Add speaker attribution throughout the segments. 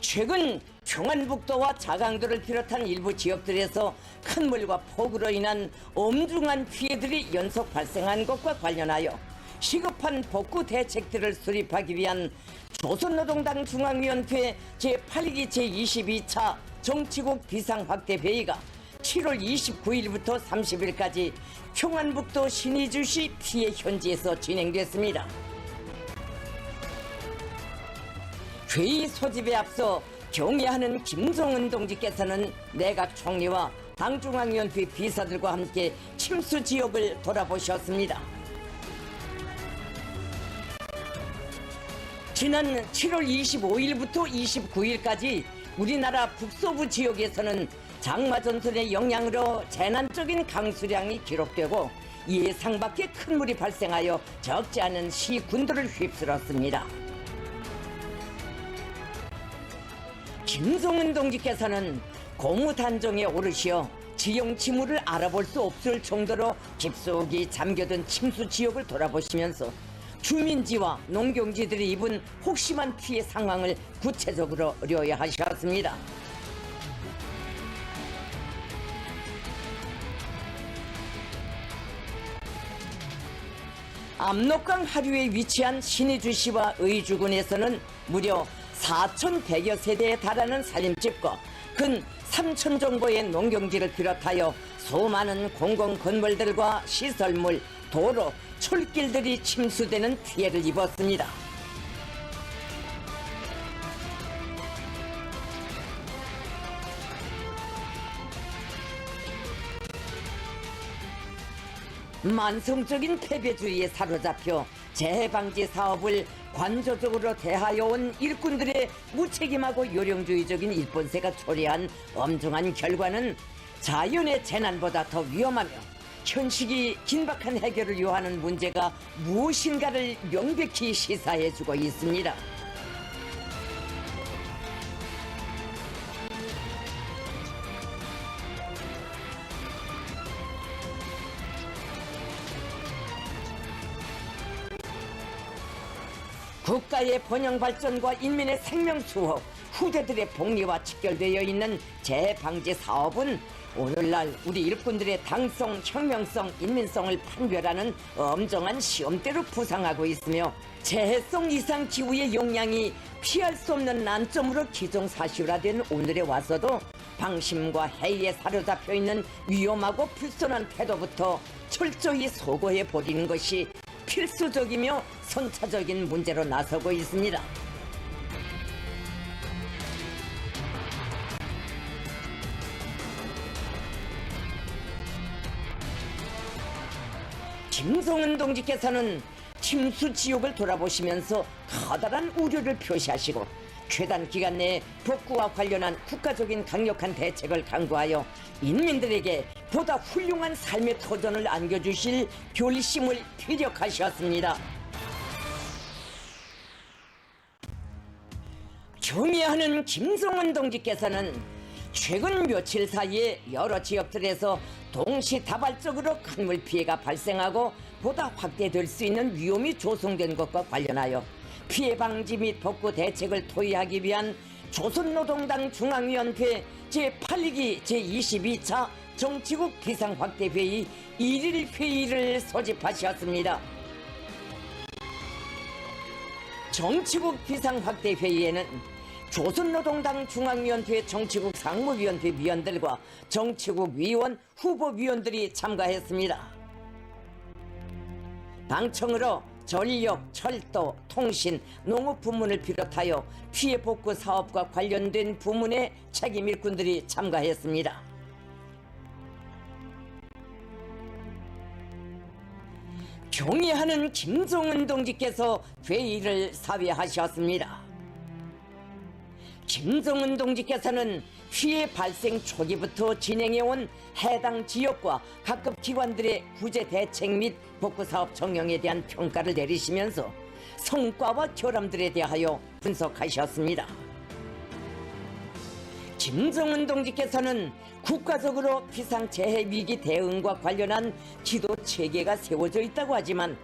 Speaker 1: 최근 평안북도와 자강도를 비롯한 일부 지역들에서 큰 물과 폭우로 인한 엄중한 피해들이 연속 발생한 것과 관련하여 시급한 복구 대책들을 수립하기 위한 조선노동당 중앙위원회 제8기 제22차 정치국 비상확대회의가 7월 29일부터 30일까지 평안북도 신의주시 피해 현지에서 진행됐습니다. 회의 소집에 앞서 경의하는 김종은 동지께서는 내각 총리와 당중앙위원회 비서들과 함께 침수 지역을 돌아보셨습니다. 지난 7월 25일부터 29일까지 우리나라 북서부 지역에서는 장마 전선의 영향으로 재난적인 강수량이 기록되고 예상 밖의 큰 물이 발생하여 적지 않은 시군도를 휩쓸었습니다. 김종은 동지께서는 고무단정에 오르시어 지형 지물을 알아볼 수 없을 정도로 깊숙이 잠겨든 침수 지역을 돌아보시면서 주민지와 농경지들이 입은 혹심한 피해 상황을 구체적으로 의뢰하셨습니다. 압록강 하류에 위치한 신의주시와 의주군에서는 무려 4,100여 세대에 달하는 살림집과 근 3,000 정도의 농경지를 비롯하여 수많은 공공건물들과 시설물, 도로, 철길들이 침수되는 피해를 입었습니다. 만성적인 패배주의에 사로잡혀 재해방지 사업을 관조적으로 대하여 온 일꾼들의 무책임하고 요령주의적인 일본세가 초래한 엄중한 결과는 자연의 재난보다 더 위험하며 현실이 긴박한 해결을 요하는 문제가 무엇인가를 명백히 시사해주고 있습니다. 국가의 번영 발전과 인민의 생명 수호, 후대들의 복리와 직결되어 있는 재해방지 사업은 오늘날 우리 일꾼들의 당성, 혁명성, 인민성을 판별하는 엄정한 시험대로 부상하고 있으며 재해성 이상 기후의 영향이 피할 수 없는 난점으로 기정사실화된 오늘에 와서도 방심과 해이에 사로잡혀 있는 위험하고 불손한 태도부터 철저히 소거해 버리는 것이 필수적이며 선차적인 문제로 나서고 있습니다. 김종은 동지께서는 침수 지역을 돌아보시면서 커다란 우려를 표시하시고 최단 기간 내에 복구와 관련한 국가적인 강력한 대책을 강구하여 인민들에게 보다 훌륭한 삶의 터전을 안겨주실 결심을 피력하셨습니다. 경의하는 김종은 동지께서는 최근 며칠 사이에 여러 지역들에서 동시다발적으로 큰 물피해가 발생하고 보다 확대될 수 있는 위험이 조성된 것과 관련하여 피해 방지 및 복구 대책을 토의하기 위한 조선노동당 중앙위원회 제8기 제22차 정치국 비상확대회의 1일 회의를 소집하셨습니다. 정치국 비상확대회의에는 조선노동당 중앙위원회 정치국 상무위원회 위원들과 정치국 위원, 후보위원들이 참가했습니다. 방청으로 전력, 철도, 통신, 농업 부문을 비롯하여 피해 복구 사업과 관련된 부문의 책임 일꾼들이 참가했습니다. 경의하는 김종은 동지께서 회의를 사회하셨습니다. 김종은 동지께서는 피해 발생 초기부터 진행해온 해당 지역과 각급 기관들의 구제 대책 및 복구사업 정형에 대한 평가를 내리시면서 성과와 결함들에 대하여 분석하셨습니다. 김종은 동지께서는 국가적으로 비상재해위기 대응과 관련한 지도 체계가 세워져 있다고 하지만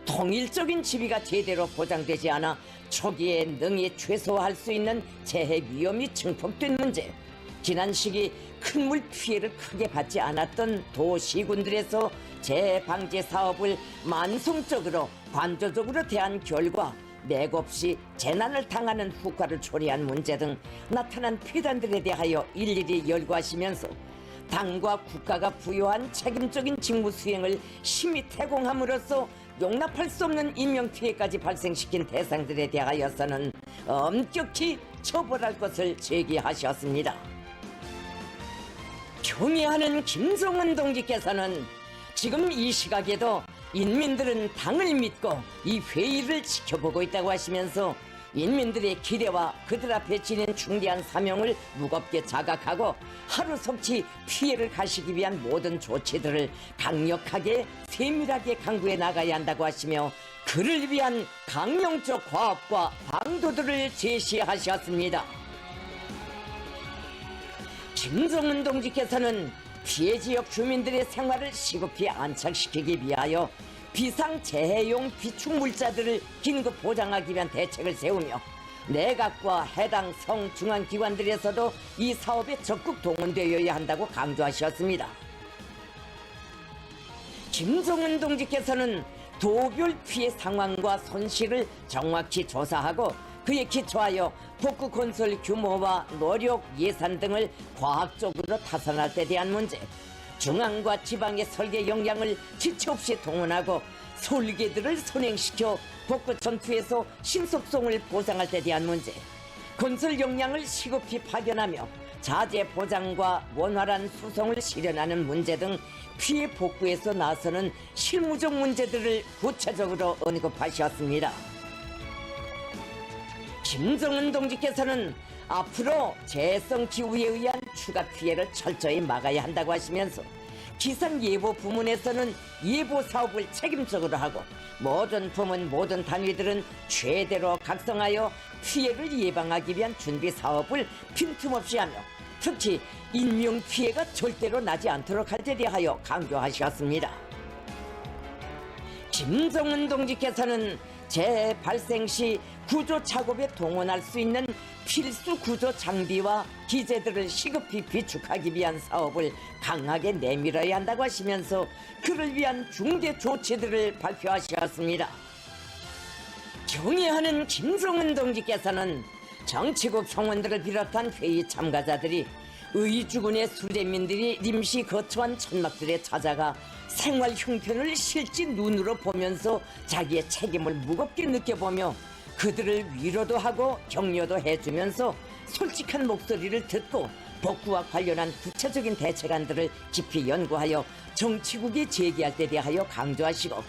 Speaker 1: 통일적인 지위가 제대로 보장되지 않아 초기에 능히 최소화할 수 있는 재해 위험이 증폭된 문제, 지난 시기 큰 물 피해를 크게 받지 않았던 도시군들에서 재해 방제 사업을 만성적으로 관조적으로 대한 결과 맥없이 재난을 당하는 후과를 초래한 문제 등 나타난 피해단들에 대하여 일일이 열거하시면서 당과 국가가 부여한 책임적인 직무 수행을 심히 태공함으로써 용납할 수 없는 인명피해까지 발생시킨 대상들에 대하여서는 엄격히 처벌할 것을 제기하셨습니다. 경애하는 김정은 동지께서는 지금 이 시각에도 인민들은 당을 믿고 이 회의를 지켜보고 있다고 하시면서 인민들의 기대와 그들 앞에 지닌 중대한 사명을 무겁게 자각하고 하루속히 피해를 가시기 위한 모든 조치들을 강력하게 세밀하게 강구해 나가야 한다고 하시며 그를 위한 강령적 과업과 방도들을 제시하셨습니다. 김정은 동지께서는 피해 지역 주민들의 생활을 시급히 안착시키기 위하여 비상재해용 비축물자들을 긴급 보장하기 위한 대책을 세우며 내각과 해당 성중앙기관들에서도 이 사업에 적극 동원되어야 한다고 강조하셨습니다. 김정은 동지께서는 도별 피해 상황과 손실을 정확히 조사하고 그에 기초하여 복구 건설 규모와 노력, 예산 등을 과학적으로 타산할 때 대한 문제, 중앙과 지방의 설계 역량을 지체 없이 동원하고 설계들을 선행시켜 복구 전투에서 신속성을 보장할 때 대한 문제, 건설 역량을 시급히 파견하며 자재 보장과 원활한 수송을 실현하는 문제 등 피해 복구에서 나서는 실무적 문제들을 구체적으로 언급하셨습니다. 김정은 동지께서는 앞으로 재해성 기후에 의한 추가 피해를 철저히 막아야 한다고 하시면서 기상예보 부문에서는 예보 사업을 책임적으로 하고 모든 부문 모든 단위들은 최대로 각성하여 피해를 예방하기 위한 준비 사업을 빈틈없이 하며 특히 인명피해가 절대로 나지 않도록 할 데 대하여 강조하셨습니다. 김정은 동지께서는 재해 발생 시 구조 작업에 동원할 수 있는 필수 구조 장비와 기재들을 시급히 비축하기 위한 사업을 강하게 내밀어야 한다고 하시면서 그를 위한 중대 조치들을 발표하셨습니다. 경애하는 김정은 동지께서는 정치국 성원들을 비롯한 회의 참가자들이 의주군의 수재민들이 임시 거처한 천막들에 찾아가 생활 형편을 실제 눈으로 보면서 자기의 책임을 무겁게 느껴보며 그들을 위로도 하고 격려도 해주면서 솔직한 목소리를 듣고 복구와 관련한 구체적인 대책안들을 깊이 연구하여 정치국에 제기할 때 대하여 강조하시고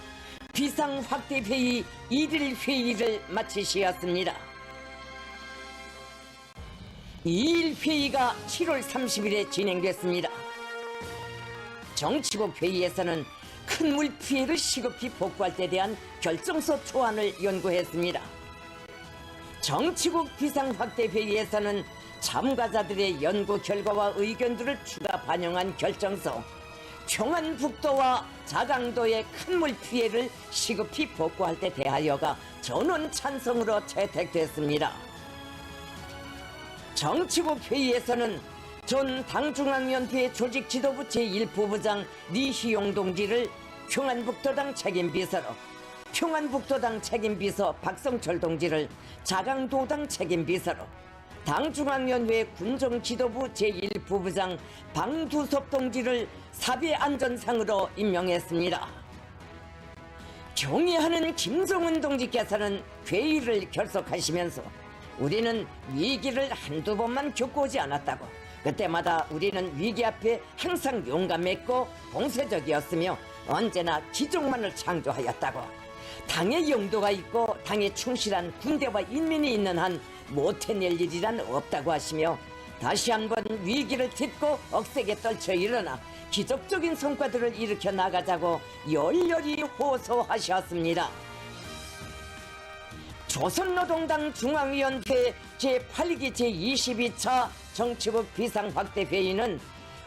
Speaker 1: 비상확대회의 1일 회의를 마치셨습니다. 2일 회의가 7월 30일에 진행됐습니다. 정치국 회의에서는 큰 물 피해를 시급히 복구할 때 대한 결정서 초안을 연구했습니다. 정치국 비상확대회의에서는 참가자들의 연구 결과와 의견들을 추가 반영한 결정서 평안북도와 자강도의 큰 물 피해를 시급히 복구할 때 대하여가 전원 찬성으로 채택됐습니다. 정치국 회의에서는 전 당중앙위원회 조직지도부 제1부부장 리희용 동지를 평안북도당 책임비서로, 평안북도당 책임비서 박성철 동지를 자강도당 책임비서로, 당중앙위원회 군정지도부 제1부부장 방두섭 동지를 사배안전상으로 임명했습니다. 경애하는 김정은 동지께서는 회의를 결석하시면서 우리는 위기를 한두 번만 겪어오지 않았다고, 그때마다 우리는 위기 앞에 항상 용감했고 공세적이었으며 언제나 기적만을 창조하였다고, 당의 영도가 있고 당에 충실한 군대와 인민이 있는 한 못해낼 일이란 없다고 하시며 다시 한번 위기를 딛고 억세게 떨쳐 일어나 기적적인 성과들을 일으켜 나가자고 열렬히 호소하셨습니다. 조선노동당 중앙위원회 제8기 제22차 정치국 비상확대회의는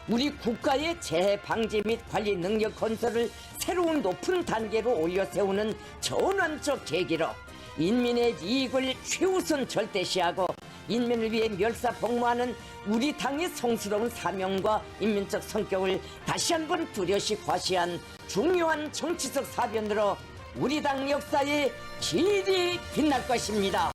Speaker 1: 우리 국가의 재해 방지 및 관리 능력 건설을 새로운 높은 단계로 올려 세우는 전환적 계기로 인민의 이익을 최우선 절대시하고 인민을 위해 멸사복무하는 우리 당의 성스러운 사명과 인민적 성격을 다시 한번 뚜렷이 과시한 중요한 정치적 사변으로 우리 당 역사에 길이 빛날 것입니다.